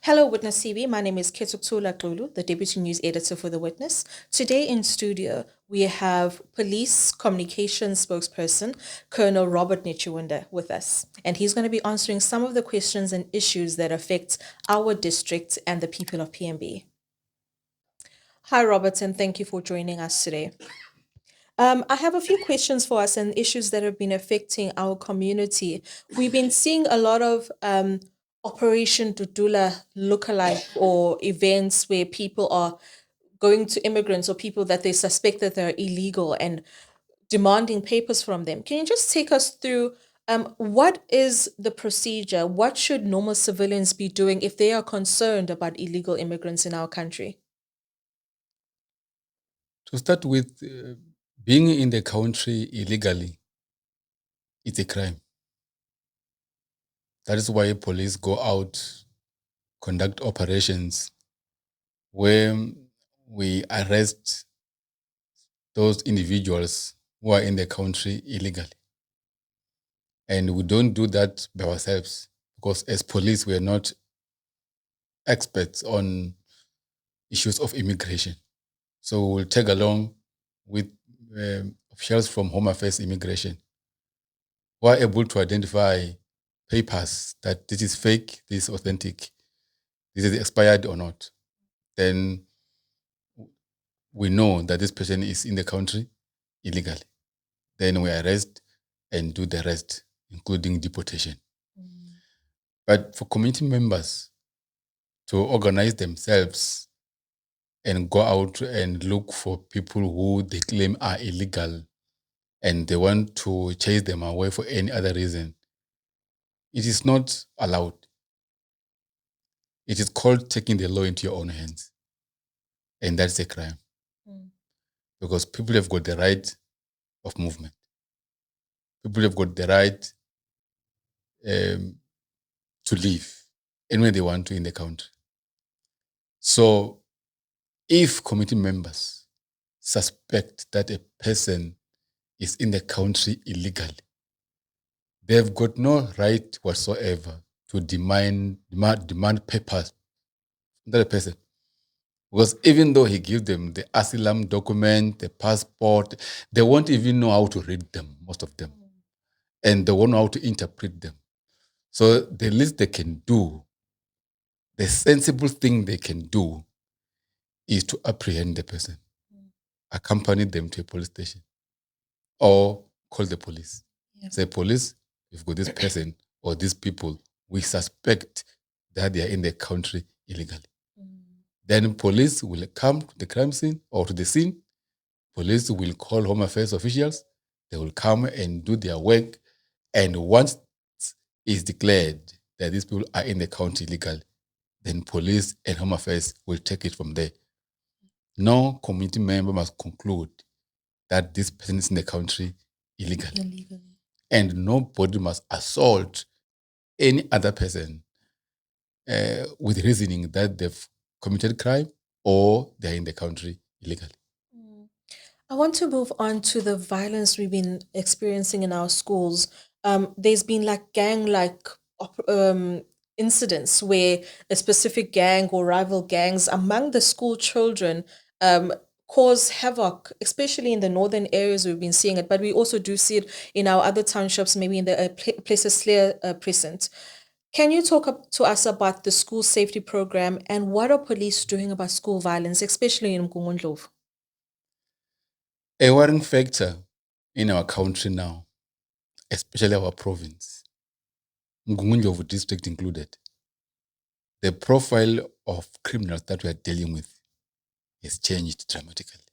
Hello, WitnessTV. My name is Ketuktula Xulu, the Deputy News Editor for The Witness. Today in studio, we have Police Communications Spokesperson Colonel Robert Netshiunda with us. And he's going to be answering some of the questions and issues that affect our district and the people of PMB. Hi, Robert, and thank you for joining us today. I have a few questions for us and issues that have been affecting our community. We've been seeing a lot of Operation Dudula lookalike or events where people are going to immigrants or people that they suspect that they're illegal and demanding papers from them. Can you just take us through what is the procedure? What should normal civilians be doing if they are concerned about illegal immigrants in our country? To start with, being in the country illegally, it's a crime. That is why police go out, conduct operations where we arrest those individuals who are in the country illegally. And we don't do that by ourselves because as police, we are not experts on issues of immigration. So we'll tag along with officials from Home Affairs Immigration who are able to identify papers that this is fake, this is authentic, this is expired or not. Then we know that this person is in the country illegally. Then we arrest and do the rest, including deportation. But for community members to organize themselves and go out and look for people who they claim are illegal and they want to chase them away for any other reason, it is not allowed. It is called taking the law into your own hands. And that's a crime because people have got the right of movement. People have got the right to live anywhere they want to in the country. So if committee members suspect that a person is in the country illegally, they've got no right whatsoever to demand papers from that person. Because even though he gives them the asylum document, the passport, they won't even know how to read them, most of them. And they won't know how to interpret them. So the least they can do, the sensible thing they can do is to apprehend the person, accompany them to a police station, or call the police. Yeah. Say, police, we've got this person or these people, we suspect that they are in the country illegally. Then police will come to the crime scene or to the scene. Police will call Home Affairs officials. They will come and do their work. And once it's declared that these people are in the country illegally, then police and Home Affairs will take it from there. No community member must conclude that this person is in the country illegally. And nobody must assault any other person with reasoning that they've committed crime or they're in the country illegally. I want to move on to the violence we've been experiencing in our schools. There's been like incidents where a specific gang or rival gangs among the school children um, cause havoc, especially in the northern areas. We've been seeing it, but we also do see it in our other townships, maybe in the Places Clear precinct. Can you talk to us about the school safety program and what are police doing about school violence, especially in Mkungundlovu? A worrying factor in our country now, especially our province, Mkungundlovu district included, the profile of criminals that we are dealing with has changed dramatically.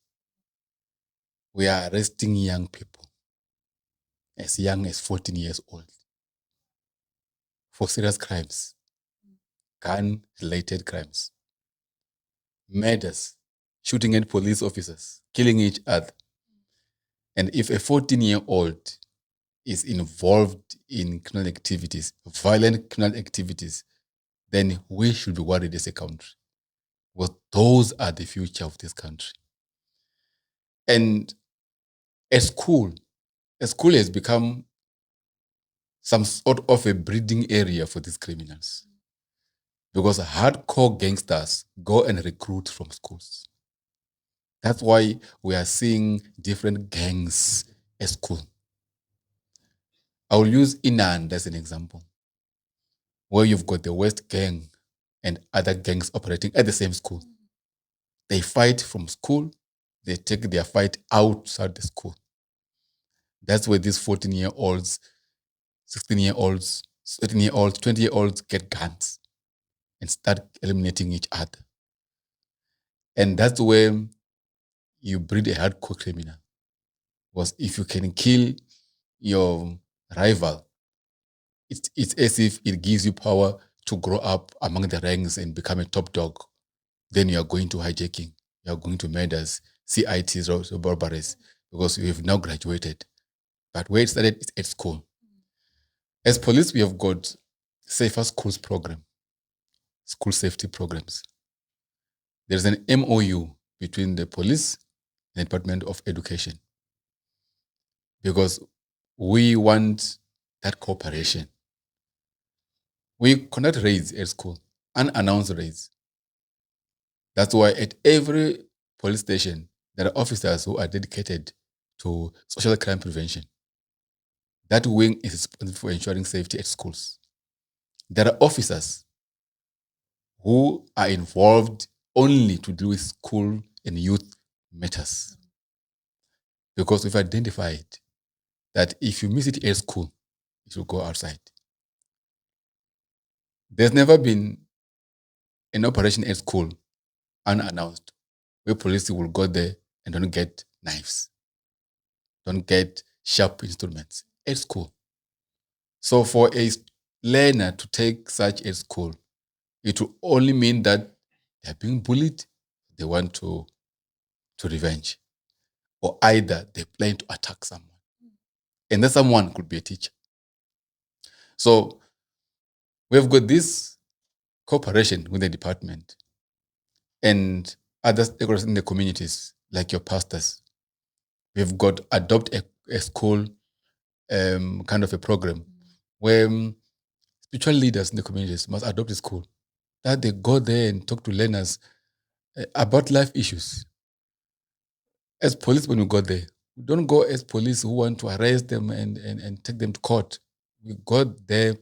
We are arresting young people as young as 14 years old for serious crimes, gun-related crimes, murders, shooting at police officers, killing each other. And if a 14-year-old is involved in criminal activities, violent criminal activities, then we should be worried as a country. Because those are the future of this country. And a school has become some sort of a breeding area for these criminals. because hardcore gangsters go and recruit from schools. That's why we are seeing different gangs at school. I will use Inand as an example, where you've got the West Gang and other gangs operating at the same school. They fight from school, they take their fight outside the school. That's where these 14-year-olds, 16-year-olds, 13-year-olds, 20-year-olds get guns and start eliminating each other. And that's where you breed a hardcore criminal. Because if you can kill your rival, it's as if it gives you power to grow up among the ranks and become a top dog. Then you are going to hijacking, you are going to murders, CITs, or robberies, because you have now graduated. But where it started is at school. As police, we have got safer schools program, school safety programs. There's an MOU between the police and the Department of Education, because we want that cooperation. We conduct raids at school, unannounced raids. That's why at every police station, there are officers who are dedicated to social crime prevention. That wing is responsible for ensuring safety at schools. There are officers who are involved only to deal with school and youth matters. Because we've identified that if you miss it at school, you should go outside. There's never been an operation at school unannounced where police will go there and don't get knives, don't get sharp instruments at school. So for a learner to take such at school, it will only mean that they're being bullied, they want to revenge, or either they plan to attack someone. And that someone could be a teacher. So we've got this cooperation with the department and other stakeholders in the communities, like your pastors. We've got adopt a school kind of a program where spiritual leaders in the communities must adopt a school, that they go there and talk to learners about life issues. As police, when we go there, we don't go as police who want to arrest them and take them to court. We go there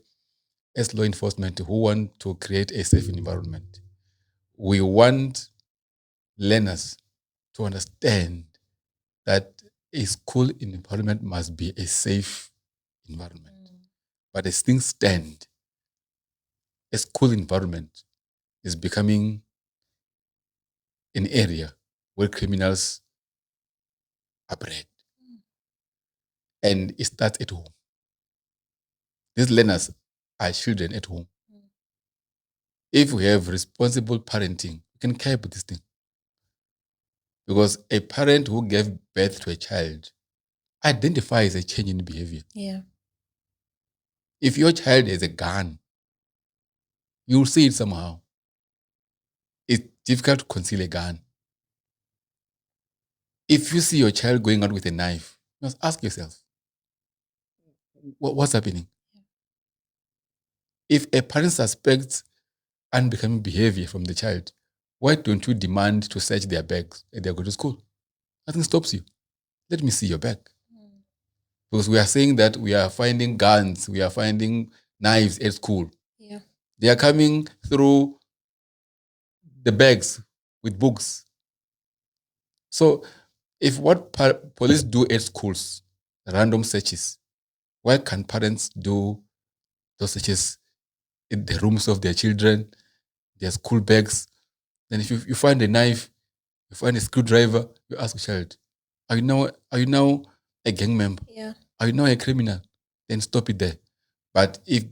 as law enforcement who want to create a safe environment. We want learners to understand that a school environment must be a safe environment. But as things stand, a school environment is becoming an area where criminals are bred. And it starts at home. These learners are children at home. If we have responsible parenting, we can care about this thing. Because a parent who gave birth to a child identifies a change in behavior. Yeah. If your child has a gun, you'll see it somehow. It's difficult to conceal a gun. If you see your child going out with a knife, you must ask yourself, what's happening? If a parent suspects unbecoming behavior from the child, why don't you demand to search their bags as they go to school? Nothing stops you. Let me see your bag. Because we are saying that we are finding guns, we are finding knives at school. Yeah. They are coming through the bags with books. So if what police do at schools, random searches, why can't parents do those searches in the rooms of their children, their school bags? Then if you find a knife, you find a screwdriver, you ask a child, are you now a gang member? Yeah. Are you now a criminal? Then stop it there. But if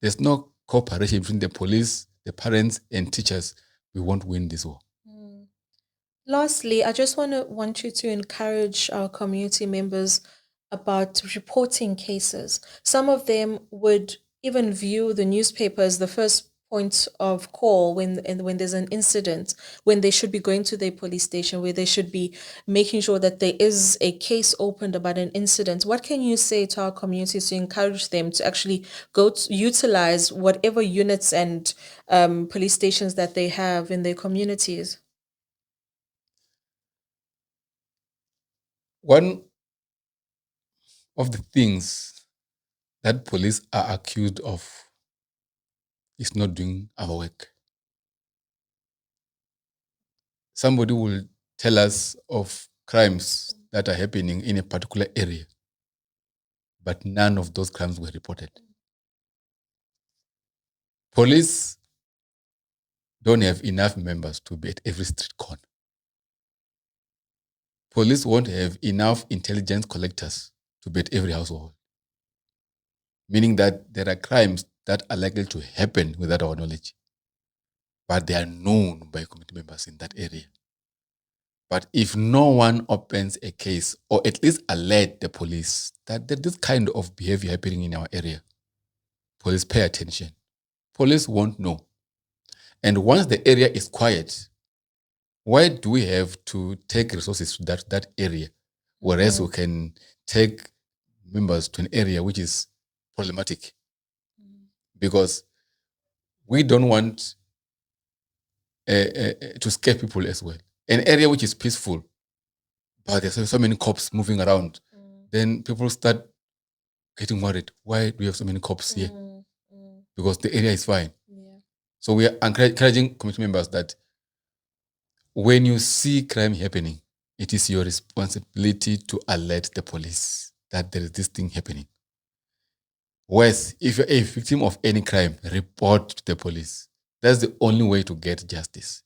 there's no cooperation between the police, the parents, and teachers, we won't win this war. Lastly, I just want you to encourage our community members about reporting cases. Some of them would even view the newspaper as the first point of call when there's an incident, when they should be going to their police station, where they should be making sure that there is a case opened about an incident. What can you say to our communities to encourage them to actually go to utilize whatever units and police stations that they have in their communities? One of the things that police are accused of is not doing our work. Somebody will tell us of crimes that are happening in a particular area, but none of those crimes were reported. Police don't have enough members to be at every street corner. Police won't have enough intelligence collectors to be at every household, meaning that there are crimes that are likely to happen without our knowledge, but they are known by community members in that area. But if no one opens a case or at least alert the police that there's this kind of behavior happening in our area, police pay attention. Police won't know. And once the area is quiet, why do we have to take resources to that area, whereas we can take members to an area which is problematic? Because we don't want to scare people as well. An area which is peaceful, but there's so many cops moving around, then people start getting worried. Why do we have so many cops here? Because the area is fine. Yeah. So we are encouraging community members that when you see crime happening, it is your responsibility to alert the police that there is this thing happening. Whereas, if you're a victim of any crime, report to the police. That's the only way to get justice.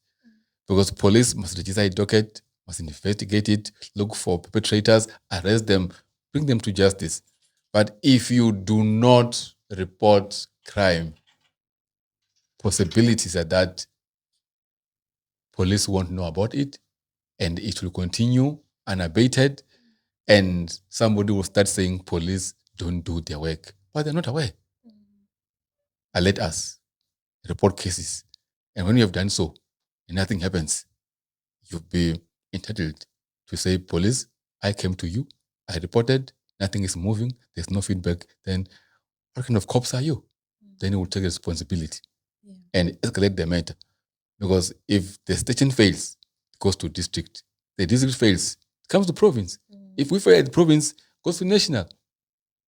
Because police must register a docket, must investigate it, look for perpetrators, arrest them, bring them to justice. But if you do not report crime, possibilities are that police won't know about it and it will continue unabated, and somebody will start saying police don't do their work, but they're not aware. Alert us, report cases. And when you have done so and nothing happens, you'll be entitled to say, police, I came to you, I reported, nothing is moving, there's no feedback. Then what kind of cops are you? Then you will take responsibility and escalate the matter. Because if the station fails, it goes to district. The district fails, it comes to province. If we fail at the province, it goes to national.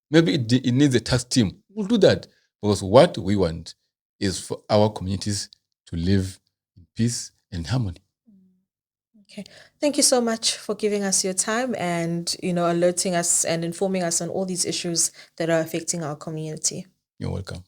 Maybe it needs a task team. We'll do that. Because what we want is for our communities to live in peace and harmony. Okay. Thank you so much for giving us your time and, alerting us and informing us on all these issues that are affecting our community. You're welcome.